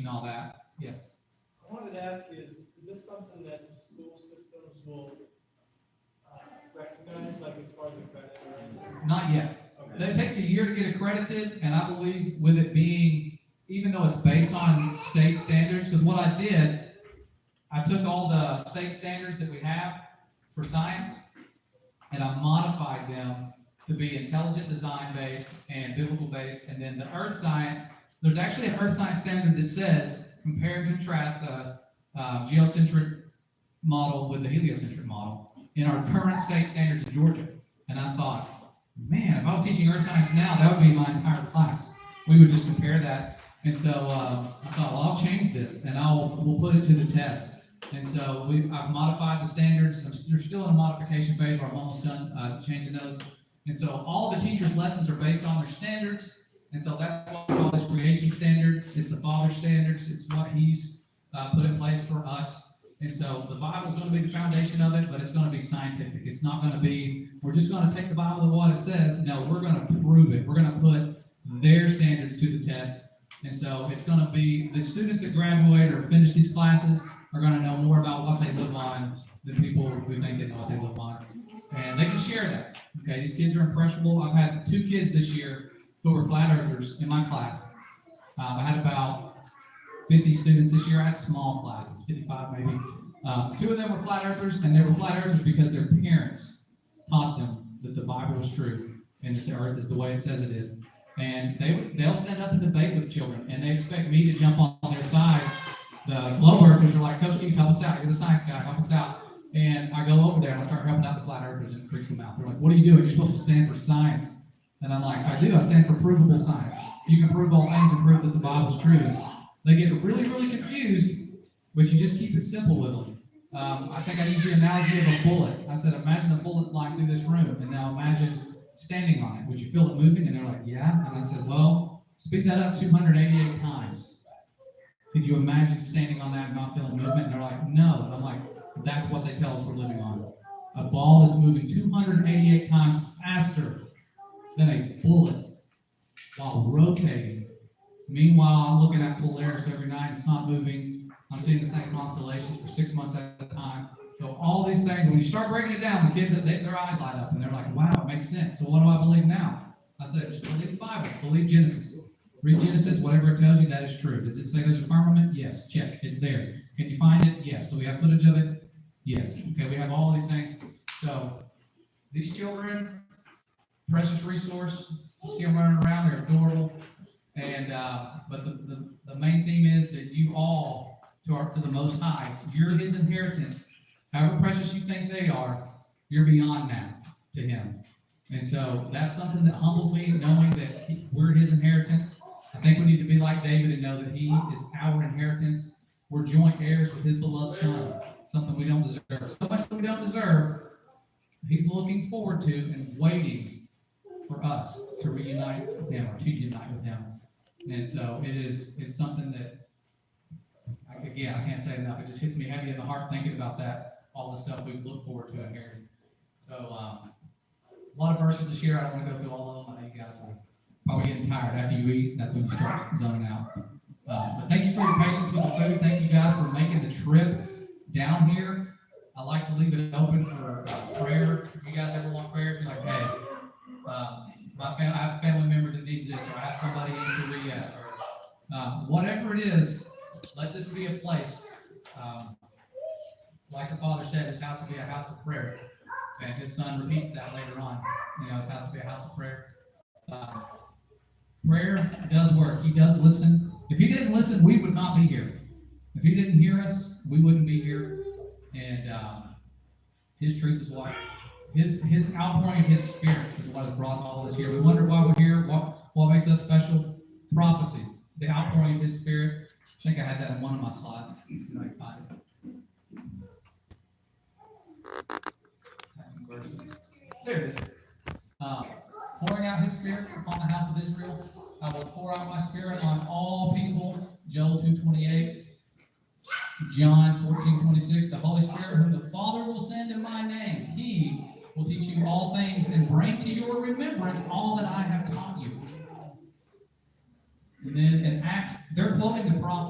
and all that. Yes. I wanted to ask you, is this something that the school systems will recognize, like as far as the credit or anything? Not yet. Okay. It takes a year to get accredited, and I believe with it being, even though it's based on state standards, because what I did, I took all the state standards that we have for science, and I modified them to be intelligent design based and biblical based, and then the earth science, there's actually an earth science standard that says, compare and contrast the geocentric model with the heliocentric model in our current state standards in Georgia. And I thought, man, if I was teaching earth science now, that would be my entire class. We would just compare that. And so I thought, well, I'll change this and we'll put it to the test. And so I've modified the standards. They're still in a modification phase where I'm almost done changing those. And so all the teachers' lessons are based on their standards. And so that's what we call this creation standard. It's the Father's standards. It's what He's put in place for us. And so the Bible is going to be the foundation of it, but it's going to be scientific. It's not going to be, we're just going to take the Bible and what it says. No, we're going to prove it. We're going to put their standards to the test. And so it's going to be, the students that graduate or finish these classes are going to know more about what they live on than people who think they know what they live on. And they can share that. Okay, these kids are impressionable. I've had 2 kids this year who were flat earthers in my class. I had about 50 students this year. I had small classes, 55 maybe. 2 of them were flat earthers, and they were flat earthers because their parents taught them that the Bible is true and that the earth is the way it says it is. And they'll stand up and debate with children, and they expect me to jump on their side. The globe earthers are like, Coach Keith, help us out. You're the science guy, help us out. And I go over there and I start helping out the flat earthers, and it freaks them out. They're like, what are you doing? You're supposed to stand for science. And I'm like, I do. I stand for provable science. You can prove all things and prove that the Bible's true. They get really, really confused, but you just keep it simple with them. I think I used the analogy of a bullet. I said, imagine a bullet flying through this room, and now imagine standing on it. Would you feel it moving? And they're like, yeah. And I said, well, speed that up 288 times. Could you imagine standing on that and not feeling movement? And they're like, no. I'm like, that's what they tell us we're living on. A ball that's moving 288 times faster than a bullet while rotating. Meanwhile, I'm looking at Polaris every night. It's not moving. I'm seeing the same constellations for 6 months at a time. So all these things, when you start breaking it down, the kids, their eyes light up, and they're like, wow, it makes sense. So what do I believe now? I said, just believe the Bible. Believe Genesis. Read Genesis, whatever it tells you, that is true. Does it say there's a firmament? Yes. Check. It's there. Can you find it? Yes. Do we have footage of it? Yes. Okay, we have all these things. So these children, precious resource. You see them running around. They're adorable. And but the main theme is that you all, to the Most High, you're His inheritance. However precious you think they are, you're beyond that to Him. And so that's something that humbles me, knowing that we're His inheritance. I think we need to be like David and know that He is our inheritance. We're joint heirs with His beloved Son, something we don't deserve. So much that we don't deserve, He's looking forward to and waiting for us to reunite with Him or to unite with Him. And so it's something that, again, I can't say enough. It just hits me heavy in the heart thinking about that, all the stuff we look forward to inheriting. So a lot of verses to share. I don't want to go through all of them. I know you guys will probably getting tired after you eat. That's when you start zoning out. But thank you for your patience with the food. Thank you guys for making the trip down here. I like to leave it open for prayer. If you guys ever want prayer, if you're like, hey, I have a family member that needs this, or I have somebody in Korea, or whatever it is, let this be a place. Like the Father said, His house will be a house of prayer. And His Son repeats that later on. His house will be a house of prayer. Prayer does work. He does listen. If He didn't listen, we would not be here. If He didn't hear us, we wouldn't be here. And His truth is what His outpouring of His Spirit is what has brought all of us here. We wonder why we're here. What makes us special? Prophecy. The outpouring of His Spirit. I think I had that in one of my slides. Let's see if I can find it. There it is. Pouring out His Spirit upon the house of Israel. I will pour out my Spirit on all people. Joel 2:28. John 14:26. The Holy Spirit whom the Father will send in my name. He will teach you all things and bring to your remembrance all that I have taught you. And then in Acts, they're quoting the prophet.